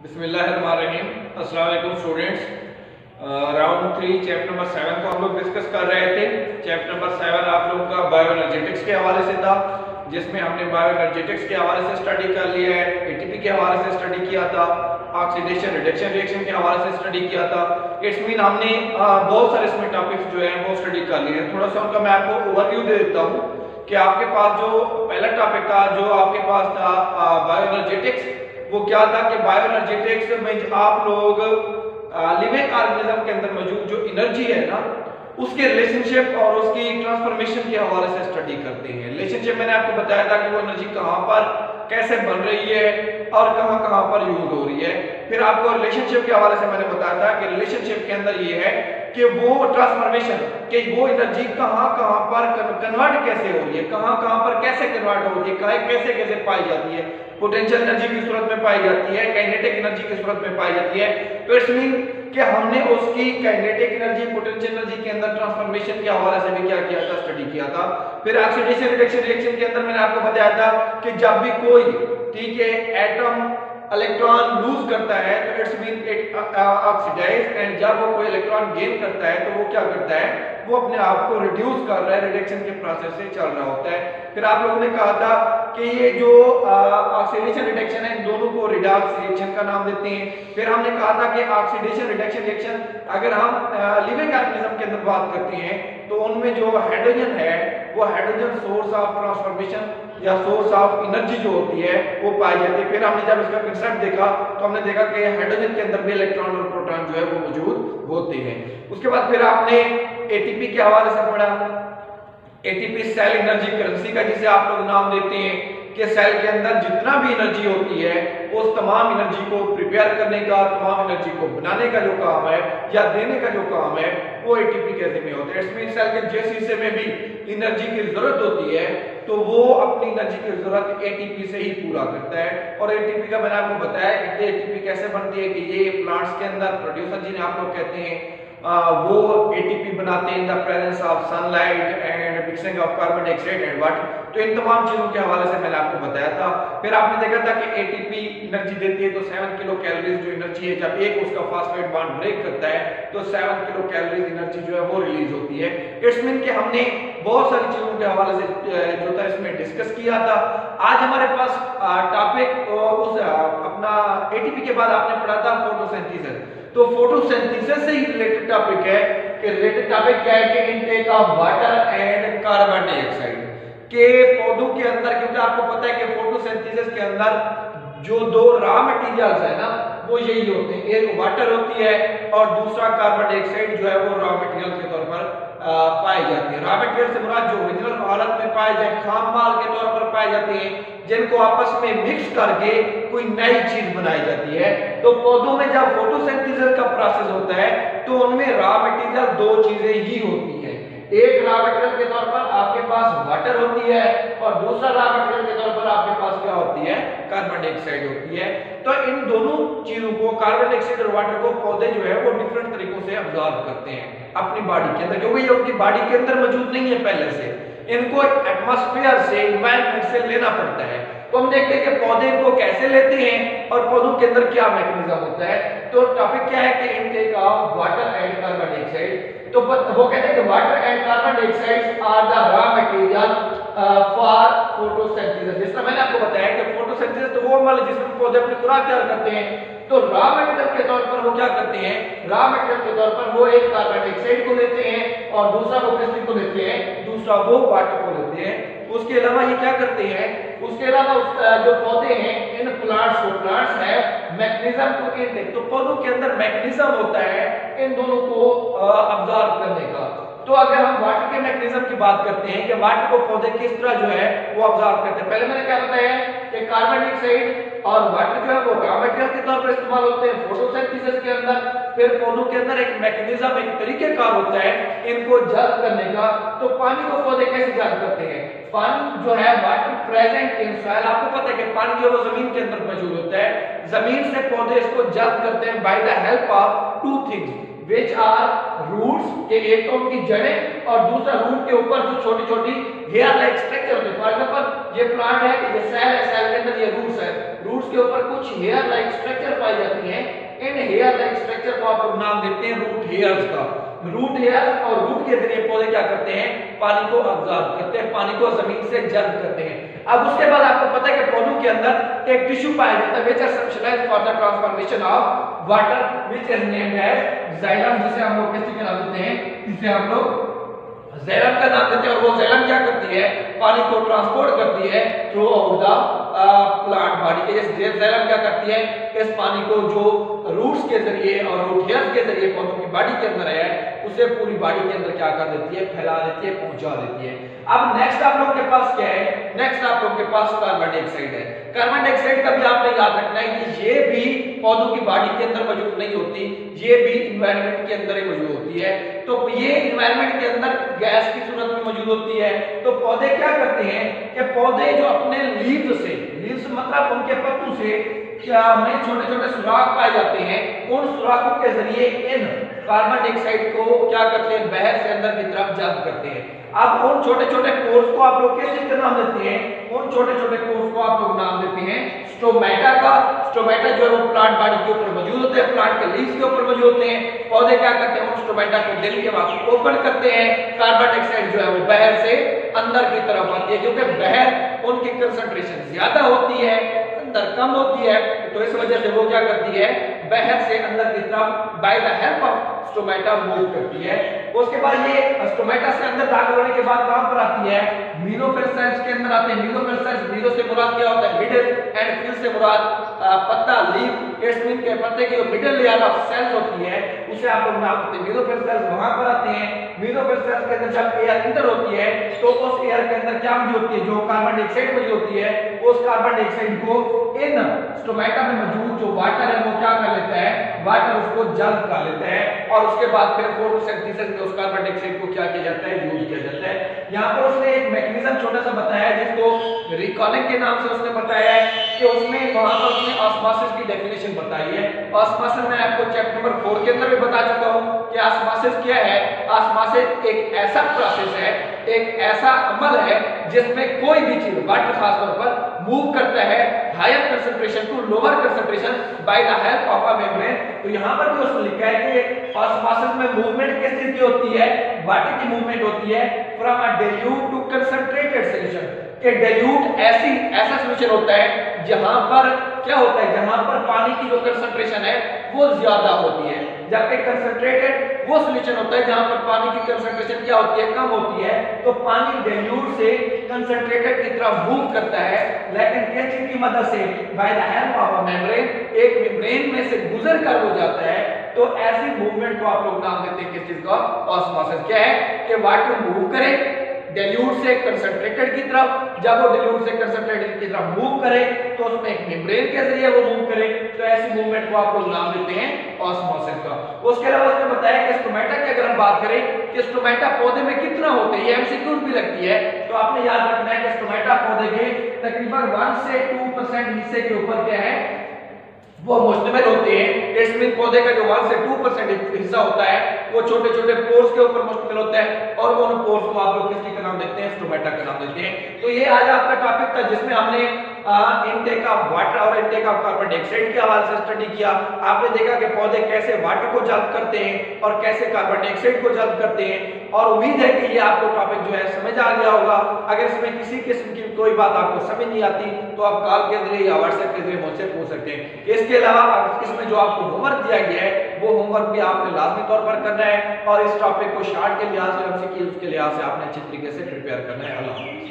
बिस्मिल्लाहिर्रहमानिर्रहीम। अस्सलाम वालेकुम स्टूडेंट्स। राउंड 3 चैप्टर नंबर 7 को हम लोग डिस्कस कर रहे थे। चैप्टर नंबर 7 आप लोगों का बायो एनर्जेटिक्स के हवाले से था, जिसमें हमने बायो एनर्जेटिक्स के हवाले से स्टडी कर लिया है, एटीपी के हवाले से स्टडी किया था, ऑक्सीडेशन रिडक्शन रिएक्शन के हवाले से स्टडी किया था। इट्स मीन हमने बहुत सारे इसमें टॉपिक्स जो है वो स्टडी कर लिए हैं। थोड़ा सा उनका मैं आपको ओवरव्यू दे देता हूँ कि आपके पास जो पहला टॉपिक था, जो आपके पास था बायो एनर्जेटिक्स, वो क्या था कि बायो एनर्जेटिक्स में आप लोग लिविंग ऑर्गेनिज्म के अंदर मौजूद जो एनर्जी है ना, उसके रिलेशनशिप और उसकी ट्रांसफॉर्मेशन के हवाले से स्टडी करते हैं। रिलेशनशिप मैंने आपको बताया था कि वो एनर्जी कहाँ पर कैसे बन रही है और कहाँ कहाँ पर यूज हो रही है। फिर आपको रिलेशनशिप के हवाले से मैंने बताया था कि रिलेशनशिप के अंदर ये है कि वो ट्रांसफॉर्मेशन, कि वो एनर्जी कहाँ कहाँ पर कन्वर्ट कैसे हो रही है, कहाँ कहाँ पर कैसे कन्वर्ट हो रही है, कैसे कैसे पाई जाती है। पोटेंशियल एनर्जी की सूरत में पाई जाती है, काइनेटिक एनर्जी की सूरत में पाई जाती है। तो इट्स मीन कि हमने उसकी काइनेटिक एनर्जी, पोटेंशियल एनर्जी के अंदर ट्रांसफॉर्मेशन के हवाले से भी क्या किया था, स्टडी किया था। फिर ऑक्सीडेशन रिडक्शन रिएक्शन के अंदर मैंने आपको बताया था कि जब भी कोई ठीक है एटम इलेक्ट्रॉन लूज करता है तो it's mean it oxidize, and जब वो कोई इलेक्ट्रॉन गेन करता है तो वो क्या करता है, वो अपने आप को रिड्यूस कर रहा है, रिडक्शन के प्रोसेस से चल रहा होता है। फिर आप लोगों ने कहा था कि ये जो ऑक्सीडेशन रिडक्शन है, इन दोनों को रिडॉक्स रिएक्शन का नाम देते हैं। फिर हमने कहा था कि ऑक्सीडेशन रिडक्शन रिएक्शन अगर हम लिविंग ऑर्गेनिज्म के अंदर बात करते हैं तो उनमें जो हाइड्रोजन है वो हाइड्रोजन सोर्स ऑफ ट्रांसफॉर्मेशन या सोर्स ऑफ एनर्जी जो होती है वो पाई जाती है। फिर हमने जब इसका कंसेप्ट देखा तो हमने देखा कि हाइड्रोजन के अंदर भी इलेक्ट्रॉन और प्रोटॉन जो है वो मौजूद होते हैं। उसके बाद फिर आपने एटीपी के हवाले से पढ़ा। एटीपी सेल एनर्जी करेंसी का जिसे आप लोग नाम देते हैं कि सेल के अंदर जितना भी एनर्जी होती है उस तमाम एनर्जी को प्रिपेयर करने का, तमाम एनर्जी को बनाने का जो काम है या देने का जो काम है वो एटीपी के जिम्मे होता है। इसमें सेल के जिस हिस्से में भी एनर्जी की जरूरत होती है तो वो अपनी एनर्जी की जरूरत एटीपी से ही पूरा करता है। और एटीपी का मैंने आपको बताया कि एटीपी कैसे बनती है कि ये प्लांट्स के अंदर प्रोड्यूसर जिन्हें आप लोग कहते हैं वो एटीपी बनाते हैं in the presence of sunlight and mixing of carbon dioxide and water. तो इन तमाम चीजों के हवाले से मैंने आपको बताया था। फिर आपने देखा था कि एटीपी एनर्जी देती है तो 7 किलो कैलोरीज जो एनर्जी है, जब एक उसका फास्फेट बॉन्ड ब्रेक करता है तो 7 किलो कैलोरीज एनर्जी जो है वो रिलीज होती है। इट्स मीन कि हमने बहुत सारी चीजों के हवाले से जो था इसमें डिस्कस किया था। आज हमारे पास टॉपिक उस अपना एटीपी के बाद आपने पढ़ा था फोटोसिंथेसिस। तो फोटोसिंथेसिस से ही रिलेटेड टॉपिक है कि रिलेटेड टॉपिक क्या है कि intake of water and carbon dioxide के पौधों के अंदर, क्योंकि आपको पता है कि फोटोसिंथेसिस के अंदर जो दो रॉ मटेरियल्स है ना वो यही होते हैं, एक वाटर होती है और दूसरा कार्बन डाइऑक्साइड जो है वो रॉ मटेरियल के तौर पर पाई जाती है। रॉ मटेरियल से मुराद जो ओरिजिनल हालत में पाए जाए, खाम माल के तौर पर पाए जाते हैं, जिनको आपस में मिक्स करके कोई नई चीज बनाई जाती है। तो पौधों में जब फोटोसिंथेसिस का प्रोसेस होता है तो उनमें रॉ मटेरियल दो चीजें ही होती है। एक रॉ मटेरियल के तौर पर आपके पास वाटर होती है और दूसरा रॉ मटेरियल के तौर पर आपके पास क्या होती है, कार्बन डाइऑक्साइड होती है। तो इन दोनों चीजों को, कार्बन डाइऑक्साइड और वाटर को, पौधे जो है वो डिफरेंट तरीकों से अब्सॉर्ब करते हैं अपनी बॉडी के अंदर, क्योंकि ये उनकी बॉडी के अंदर मौजूद नहीं है पहले से, इनको एटमॉस्फेयर से, एनवायरनमेंट से लेना पड़ता है। तो हम देखते हैं कि पौधे को कैसे लेते हैं और पौधों के अंदर क्या मैकेनिज्म होता है। तो टॉपिक क्या है कि intake of water and carbon dioxide. तो वो कहते हैं कि water and carbon dioxide are the raw material for photosynthesis. जिस तरह मैंने आपको बताया कि फोटोसिंथेसिस तो वो वाले जिसमें पौधे अपनी खुराक तैयार करते हैं, तो रॉ मटेरियल के तौर पर वो क्या करते हैं, रॉ मटेरियल के तौर पर वो एक कार्बन डाइऑक्साइड को लेते हैं और दूसरा वो किस को लेते हैं, दूसरा वो वाटर को लेते हैं। उसके अलावा ये क्या करते हैं, उसके अलावा जो पौधे हैं इन प्लांट्स को, प्लांट्स है मैकेनिज्म टू इनटेक, तो पौधों के अंदर मैकेनिज्म होता है इन दोनों को अब्सॉर्ब करने का। तो अगर हम वाटर के मैकेनिज्म की बात करते हैं कि वाटर को पौधे किस तरह जो है वो अब्सॉर्ब करते हैं, पहले मैंने क्या बताया कि कार्बन डाइऑक्साइड और वाटर जो है वो रॉ मटेरियल के तौर पर इस्तेमाल होते हैं फोटोसिंथेसिस के अंदर। फिर पौधों के अंदर एक मैकेनिज्म, एक तरीकेकार होता है इनको जल्ब करने का। तो पानी को पौधे कैसे जल्ब करते हैं, पानी जो है वाटर प्रेजेंट इन सॉइल, आपको पता है कि पानी जो है वो जमीन के अंदर मौजूद होता है, जमीन से पौधे इसको जल्ब करते हैं bye the help of two things which are roots, के एक तो उनकी जड़ें और दूसरा रूट के ऊपर जो छोटी छोटी हेयर लाइक स्ट्रक्चर होते हैं। फॉर एग्जांपल ये प्लांट है, ये सेल है, सेल के अंदर ये रूट्स है, रूट्स के ऊपर कुछ हेयर लाइक स्ट्रक्चर पाई जाती हेयर लाइक स्ट्रक्चर को आप लोग नाम देते हैं रूट हेयर्स का। रूट हेयर और रूट के जरिए पौधे क्या करते हैं, पानी को अब्सॉर्ब करते हैं, पानी को जमीन से जज़्ब करते हैं। अब उसके बाद आपको पता है कि पौधों के अंदर एक टिश्यू पाया जाता है which are specialised for the transformation of water which is named as xylem, जिसे हम लोग किसके नाम देते हैं, इसे हम लोग जाइलम का नाम देते हैं। और वो जाइलम क्या करती है, पानी को ट्रांसपोर्ट करती है through out the plant body के। जैसे जाइलम क्या करती है, इस पानी को जो रूट्स के जरिए और रूट हेयर्स के जरिए पौधों की बॉडी के अंदर है, उसे पूरी बॉडी के अंदर क्या कर देती है, फैला देती है, पहुंचा देती है। अब नेक्स्ट आप लोग के पास क्या है, नेक्स्ट आप लोग के पास कार्बन डाइऑक्साइड है। कार्बन डाइऑक्साइड का भी आपने याद रखना है कि ये भी पौधों की बॉडी के अंदर मौजूद नहीं होती, ये भी इन्वायरमेंट के अंदर ही मौजूद होती है। तो ये इन्वायरमेंट के अंदर गैस की सूरत में मौजूद होती है। तो पौधे क्या करते हैं कि पौधे जो अपने लीव्स से, लीव्स मतलब उनके पत्तों से क्या में छोटे छोटे सुराख पाए जाते हैं, उन सुराखों के जरिए इन कार्बन डाइऑक्साइड को क्या करते हैं, बाहर से अंदर की तरफ जज़्ब करते हैं। अब उन छोटे छोटे पोर्स को आप लोग किस चीज का नाम देते हैं, उन छोटे छोटे पोर्स को आप लोग नाम देते हैं स्टोमेटा का। स्टोमेटा जो है वो प्लांट बॉडी के ऊपर मौजूद होते हैं, प्लांट के लीव्स के ऊपर मौजूद होते हैं। पौधे क्या करते हैं, उन स्टोमेटा को दिल के बाद ओपन करते हैं, कार्बन डाइऑक्साइड जो है वो बाहर से अंदर की तरफ आती है, क्योंकि बाहर उनकी कंसंट्रेशन ज्यादा होती है, अंदर कम होती है। तो इस वजह से वो क्या करती है, बाहर से अंदर की तरफ bye the help of stomata move करती है। उसके बाद ये स्टोमेटा से अंदर दाखिल होने के बाद कहां पर आती है, मीलोफिल सेल्स के अंदर आते हैं। मीलोफिल सेल्स, मीलो से मुराद क्या होता है, मिडिल, एंड फिल से मुराद पत्ता, लीफ। इट्स मीन के पत्ते की जो मिडिल लेयर ऑफ सेल्स होती है उसे आप लोग नाम देते हैं मीलोफिल सेल्स, वहां पर आते हैं। मीलोफिल सेल्स के अंदर जब एयर इंटर होती है तो उस एयर के अंदर क्या मौजूद होती है, जो कार्बन डाइऑक्साइड मौजूद होती है, उस कार्बन डाइऑक्साइड को इन स्टोमेटा में मौजूद जो वाटर है वो क्या कर लेता है, वाटर उसको जल्द कर लेता है। और उसके बाद फिर फोटोसिंथेसिस में उस कार्बन डाइऑक्साइड को क्या किया जाता है, यूज किया जाता है। यहाँ पर उसने एक मैकेनिज्म छोटा सा बताया है जिसको रिकॉलिंग के नाम से उसने बताया है कि उसमें वहां पर उसने ऑस्मोसिस की डेफिनेशन बताई है। ऑस्मोसिस मैं आपको चैप्टर नंबर 4 के अंदर भी बता चुका हूं कि ऑस्मोसिस क्या है। ऑस्मोसिस एक ऐसा प्रोसेस है, एक ऐसा अमल है जिसमें कोई भी चीज, वाटर खासतौर पर मूव करता है higher concentration to lower concentration by the help of a membrane. तो यहां पर भी उसने लिखा है कि ऑस्मोसिस में मूवमेंट किस चीज की होती है, वाटर की मूवमेंट होती है from a dilute to concentrated solution. कि डाइल्यूट ऐसा सॉल्यूशन होता है जहां पर क्या होता है, जहां पर पानी की जो कंसंट्रेशन है वो ज्यादा होती है, जबकि कंसंट्रेटेड वो सॉल्यूशन होता है जहां पर पानी की कंसंट्रेशन क्या होती है, कम होती है। तो पानी डाइल्यूट से कंसंट्रेटेड की तरफ मूव करता है, लेकिन किस चीज की मदद से, bye the help of a membrane, एक मेम्ब्रेन में से गुजर कर हो जाता है। तो ऐसी मूवमेंट को आप लोग नाम देते हैं किस चीज का, ऑस्मोसिस। क्या है कि वाटर मूव करे डाइल्यूट से कंसंट्रेटेड की तरफ, जब वो डाइल्यूट से कंसंट्रेटेड की तरफ मूव करे तो उसमें एक मेम्ब्रेन के जरिए वो मूव करे, तो ऐसी मूवमेंट को आप लोग नाम देते हैं ऑस्मोसिस का। उसके अलावा उसने बताया कि स्टोमेटा की अगर हम बात करें कि स्टोमेटा पौधे में कितना होते हैं, ये एमसीक्यू भी लगती है, तो आपने याद रखना है कि स्टोमेटा पौधे के तकरीबन 1 से 2% हिस्से के ऊपर क्या है, वो मुश्तमिल होते हैं। इट्स मीन पौधे का जो 1 से 2% हिस्सा होता है वो छोटे छोटे पोर्स के ऊपर मुश्तमिल होता है, और वो उन पोर्स को आप लोग किसके नाम देते हैं, स्टोमेटा का नाम देते हैं। तो ये आज आपका टॉपिक था जिसमें हमने इनटेक ऑफ वाटर और इनटेक ऑफ कार्बन डाइऑक्साइड के हवाले से स्टडी किया। आपने देखा कि पौधे कैसे वाटर को जल्ब करते हैं और कैसे कार्बन डाइऑक्साइड को जल्ब करते हैं, और उम्मीद है कि ये आपको टॉपिक जो है समझ आ गया होगा। अगर इसमें किसी किस्म की कोई बात आपको समझ नहीं आती तो आप कॉल के जरिए या व्हाट्सएप के जरिए मुझसे पूछ सकते हैं। इसके अलावा इसमें जो आपको होमवर्क दिया गया है वो होमवर्क भी आपने लाजमी तौर पर करना है, और इस टॉपिक को शार्ट के लिहाज से, एमसीक्यूज के लिहाज से आपने अच्छी तरीके से प्रिपेयर करना है। अल्लाह हाफ़िज़।